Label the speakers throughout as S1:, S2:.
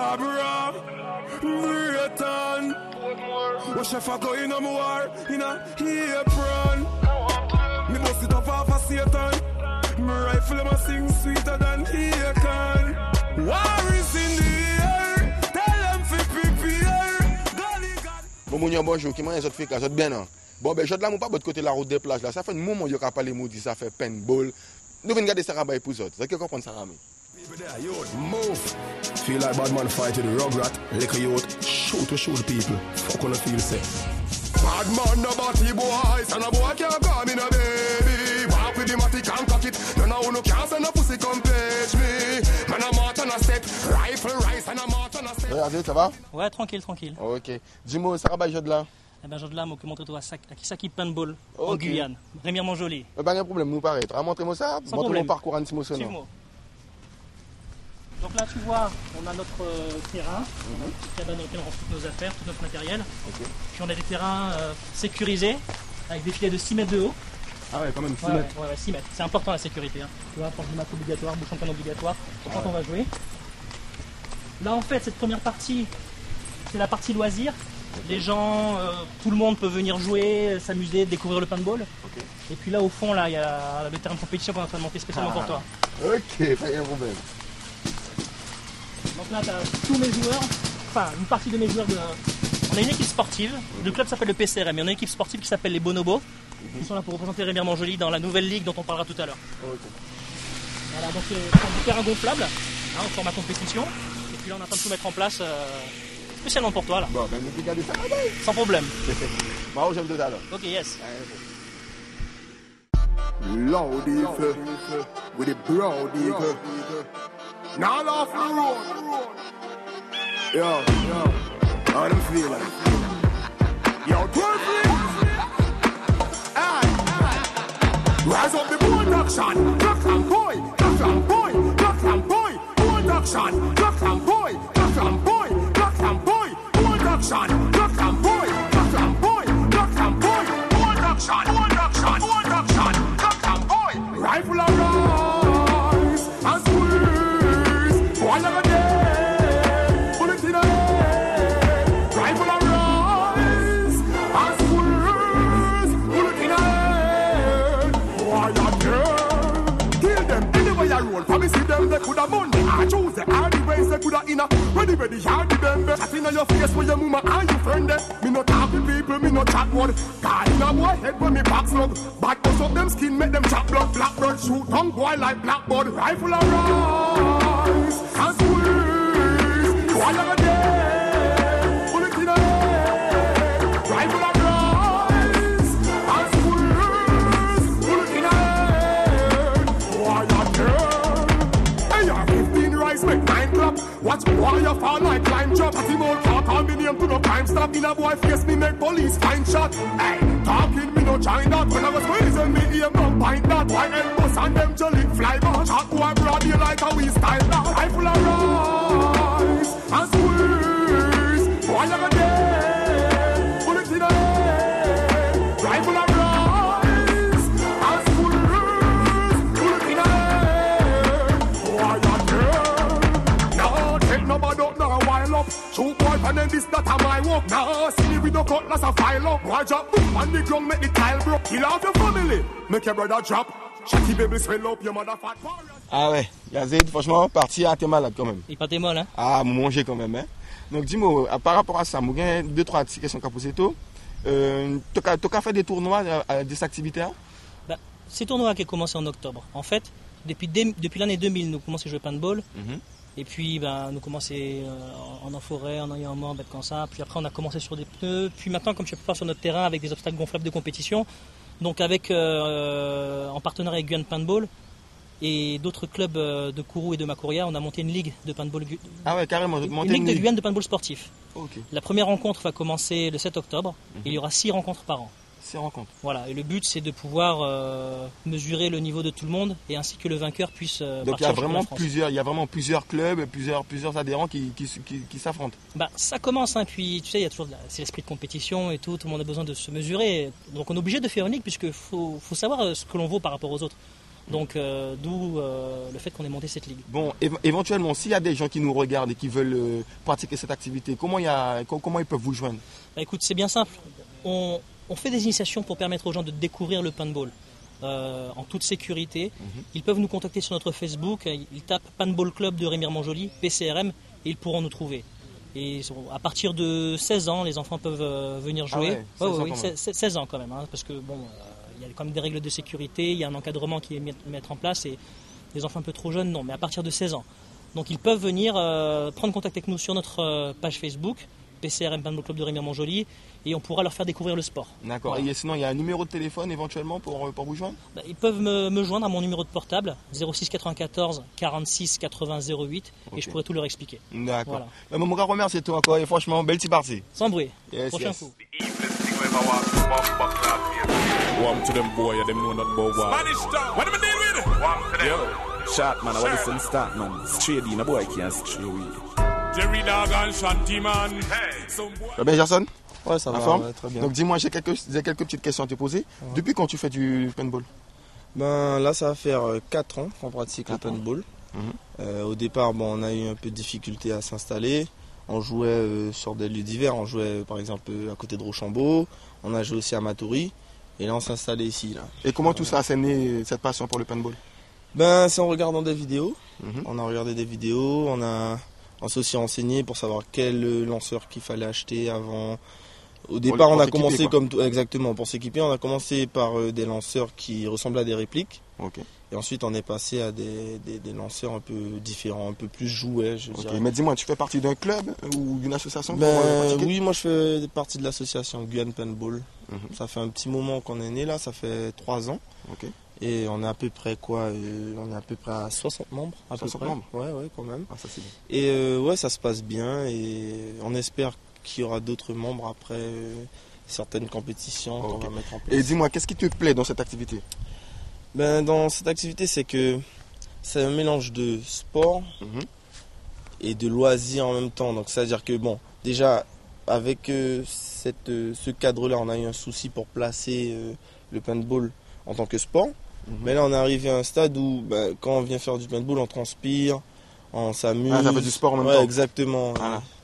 S1: Barbara, Britain. Watch if I go in a war, in a apron. Me bust it off of a Satan. Me rifle ma sing sweeter than he can. War is in the air, tell them to prepare.
S2: Bon, mon bonjour, qui m'a un autre fait là, bien non. Bon, ben, je de là, mon pas de côté la route des plages là. Ça fait un moment que je n'ai pas les maudits, ça fait paintball. Nous venons regarder ça rabat pour autres. Vous avez compris ça, Rami?
S1: Move. Feel like bad man fight with the rugrat. Liquor youth, shoot the people. Fuck on the feel say. Bad man no body boys, and a boy can't come in a baby. Walk with the matic and cock it. None of you can't send a pussy come page me. Man a march on a step, rifle rise and a march on a step.
S2: Regardez, ça va?
S3: Ouais, tranquille.
S2: Ok. Dis-moi, ça rabat, je de là?
S3: Eh ben, j'ai de là, moi, que montrer-toi à qui ça qui paintball en Guyane. Rémière-Montjoly.
S2: Pas de problème, nous paraît. Montrez-moi ça, montrez-moi mon parcours en émotionnel.
S3: Suive-moi. Donc là, tu vois, on a notre terrain, dans lequel on range toutes nos affaires, tout notre matériel. Puis on a des terrains sécurisés, avec des filets de 6 mètres de haut.
S2: Ah ouais, quand même, 6 mètres.
S3: Ouais, 6 mètres. C'est important la sécurité. Hein. Tu vois, porte de masque obligatoire, bouchon de canne obligatoire, quand on va jouer. Là, en fait, cette première partie, c'est la partie loisir. Les gens, tout le monde peut venir jouer, s'amuser, découvrir le paintball. Et puis là, au fond, là, il y a le terrain de compétition qu'on est en train de monter spécialement pour toi.
S2: Ok, pas de problème.
S3: Donc là, tu as tous mes joueurs, enfin une partie de mes joueurs. On a une équipe sportive, le club s'appelle le PCRM, mais on a une équipe sportive qui s'appelle les Bonobos, qui sont là pour représenter Rémière-Montjoly dans la nouvelle ligue dont on parlera tout à l'heure. Voilà, donc c'est du terrain gonflable, hein, en format compétition. Et puis là, on est en train de tout mettre en place spécialement pour toi. Là.
S2: Bon, ben, nous regardez ça.
S3: Sans problème.
S2: Bon, j'aime tout à l'heure.
S3: Ok, yes.
S1: Loud eagle, with a broad eagle. Now off the road. Yo, how them feel like? Yo, 12 rise up the bold action. Rock and boy, rock and boy, rock and boy. Bold action. Rock and boy, rock and boy, rock and boy. Bold action. Rock and boy, rock and boy, rock and boy. Bold action, bold action, bold action. Rock and boy. Rifle and rise and squeeze. One of a day, bullet in a head. Rifle and rise and squeeze. Bullet in a head. Why you there? Kill them anyway I roll. For me see them they coulda Monday. I choose the hardy ways they coulda inna. Ready hardy them. Chat inna your face with your mama and your friend. Me no talk with people, me no chat word. God inna boy head when me back slug. Bad bust up them skin, make them chop blood. Black blood shoot tongue boy like blackboard. Rifle and rise and squeeze. One of a day, bullet in a head. Rifle and rise and squeeze. Bullet in a head. Why you there? Hey, you're 15 rise, make 9 clap. Watch boy you fall like climb drop. At him all can't call me name to no crime stop. In a boy face me make police find shot. Hey, talking me no join that. When I was squeezing me ear no pint that. Why end bus and them jolly fly back. Shot boy broad you like a we style that. Rifle and rise and squeeze. Boy you go there. Bullet in the head. Rifle and rise and squeeze. Bullet in the head. Why you there? No, take nobody up now while up. Shoot boy and then this that a my work. Now see me with no cutlass a file up. Boy drop boom on the ground make the tile broke. Kill off your family, make your brother drop. Chatty baby swell up your mother fat.
S2: Ah ouais, Yazid, franchement, parti à t'es malade quand même.
S3: Il pas t'es molle, hein?
S2: Ah, vous mangez quand même, hein. Donc dis-moi, par rapport à ça, moi j'ai 2-3 questions à poser tout. Tu as fait des tournois des activités?
S3: Bah, ces tournois qui ont commencé en octobre. En fait, depuis l'année 2000, nous commençons à jouer au paintball. Et puis, nous commençons en forêt, en ayant en mort, comme ça. Puis après, on a commencé sur des pneus. Puis maintenant, comme je peux faire sur notre terrain avec des obstacles gonflables de compétition, donc en partenariat avec Guyane Paintball et d'autres clubs de Kourou et de Makouria, on a monté une ligue de paintball. Ah ouais, carrément, une ligue de Guyane de paintball sportif. Okay. La première rencontre va commencer le 7 octobre. Et il y aura 6 rencontres par an. 6 rencontres. Voilà, et le but c'est de pouvoir mesurer le niveau de tout le monde et ainsi que le vainqueur puisse
S2: donc il y a vraiment plusieurs clubs, plusieurs adhérents qui s'affrontent.
S3: Bah ça commence, hein, puis tu sais, il y a toujours c'est l'esprit de compétition et tout le monde a besoin de se mesurer. Donc on est obligé de faire une ligue puisque faut savoir ce que l'on vaut par rapport aux autres. Donc d'où le fait qu'on ait monté cette ligue.
S2: Bon, éventuellement, s'il y a des gens qui nous regardent et qui veulent pratiquer cette activité, comment ils peuvent vous joindre?
S3: Bah, écoute, c'est bien simple. On fait des initiations pour permettre aux gens de découvrir le paintball en toute sécurité. Ils peuvent nous contacter sur notre Facebook. Ils tapent Paintball Club de Rémiremont-Joly, PCRM, et ils pourront nous trouver. Et à partir de 16 ans, les enfants peuvent venir jouer.
S2: Ah ouais,
S3: 16 ans quand même, hein, parce que bon, il y a quand même des règles de sécurité, il y a un encadrement qui est mettre en place, et les enfants un peu trop jeunes, non, mais à partir de 16 ans. Donc ils peuvent venir prendre contact avec nous sur notre page Facebook, PCRM Paintball Club de Rémiremont-Joly, et on pourra leur faire découvrir le sport.
S2: D'accord. Voilà. Et sinon, il y a un numéro de téléphone éventuellement pour vous joindre?
S3: Ils peuvent me joindre à mon numéro de portable, 06 94 46 80 08, et je pourrai tout leur expliquer.
S2: D'accord. Voilà. Mon gars, remercie toi encore, et franchement, belle petite partie.
S3: Sans bruit. Prochain coup.
S4: Warm to them boy, them know not about war.
S1: Spanish town. What am I dealing with? Warm to them.
S4: Yo, shot man, I want to start man. Straight in, a boy can't stray away.
S1: Jerry Dog and Shanty man. Hey.
S2: Ça va bien, Gerson?
S5: Ouais, ça va, ouais, très bien.
S2: Donc dis-moi, j'ai quelques petites questions à te poser. Ouais. Depuis quand tu fais du paintball?
S5: Ben là, ça va faire 4 ans qu'on pratique le paintball. Au départ, on a eu un peu de difficulté à s'installer. On jouait sur des lieux divers. On jouait par exemple à côté de Rochambeau. On a joué aussi à Matoury. Et là, on s'est installé ici. Là.
S2: Et comment tout ça a né, cette passion pour le paintball?
S5: Ben, c'est en regardant des vidéos. On a regardé des vidéos. On s'est aussi renseigné pour savoir quel lanceur qu'il fallait acheter avant. Au départ, on a commencé comme tout, exactement pour s'équiper. On a commencé par des lanceurs qui ressemblaient à des répliques.
S2: Okay.
S5: Et ensuite, on est passé à des lanceurs un peu différents, un peu plus jouets, je dirais.
S2: Mais dis-moi, tu fais partie d'un club ou d'une association?
S5: Oui, moi je fais partie de l'association Guyane Paintball. Ça fait un petit moment qu'on est né là, ça fait 3 ans.
S2: Okay.
S5: Et on est à peu près on est à peu près à 60 membres.
S2: 60 membres?
S5: Ouais, quand même.
S2: Ah, ça c'est bien.
S5: Et ouais, ça se passe bien et on espère qu'il y aura d'autres membres après certaines compétitions qu'on va mettre en place.
S2: Et dis-moi, qu'est-ce qui te plaît dans cette activité?
S5: Dans cette activité, c'est que c'est un mélange de sport et de loisirs en même temps. Donc, c'est-à-dire que, déjà, avec ce cadre-là, on a eu un souci pour placer le paintball en tant que sport. Mais là, on est arrivé à un stade où, quand on vient faire du paintball, on transpire, on s'amuse.
S2: Ah, ça fait du sport en même temps.
S5: Exactement.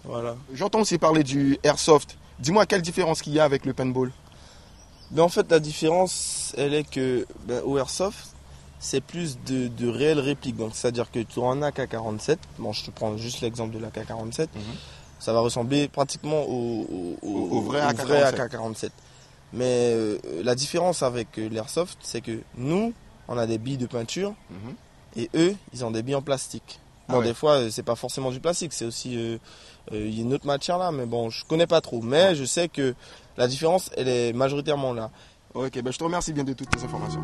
S5: Voilà.
S2: J'entends aussi parler du airsoft. Dis-moi, quelle différence qu'il y a avec le paintball?
S5: En fait, la différence, elle est que au airsoft, c'est plus de réelles répliques. Donc, c'est-à-dire que tu auras un AK-47. Je te prends juste l'exemple de l'AK-47. Ça va ressembler pratiquement au vrai AK-47. Mais la différence avec l'airsoft, c'est que nous, on a des billes de peinture et eux, ils ont des billes en plastique. Des fois, c'est pas forcément du plastique, c'est aussi il y a une autre matière là, mais je connais pas trop. Mais je sais que la différence, elle est majoritairement là.
S2: Ok, je te remercie bien de toutes tes informations.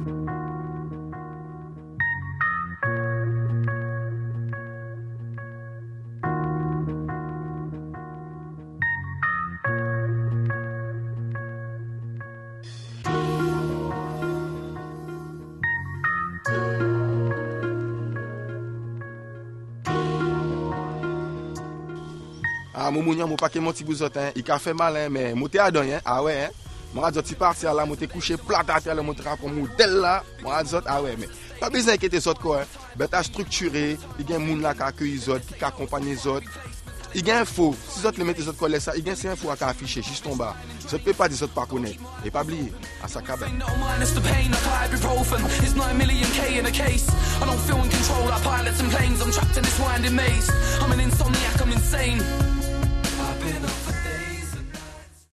S2: Ah, mon mounion, mon paquet, mon petit bouzot, il a fait mal, mais mon à don, ah ouais, moi, je suis parti là, je suis couché plat à terre, je suis comme modèle là, moi, ah ouais, mais pas besoin d'inquiéter les autres, quoi. Ben, tu as structuré, il y a des gens qui accueillent les autres, qui accompagnent les autres. Il y a info, si les autres les mettent les autres collègues, il y a ces infos à afficher, juste en bas. Je ne peux pas des autres pas connaître. Et pas oublier, à sa cabane.
S6: I've been a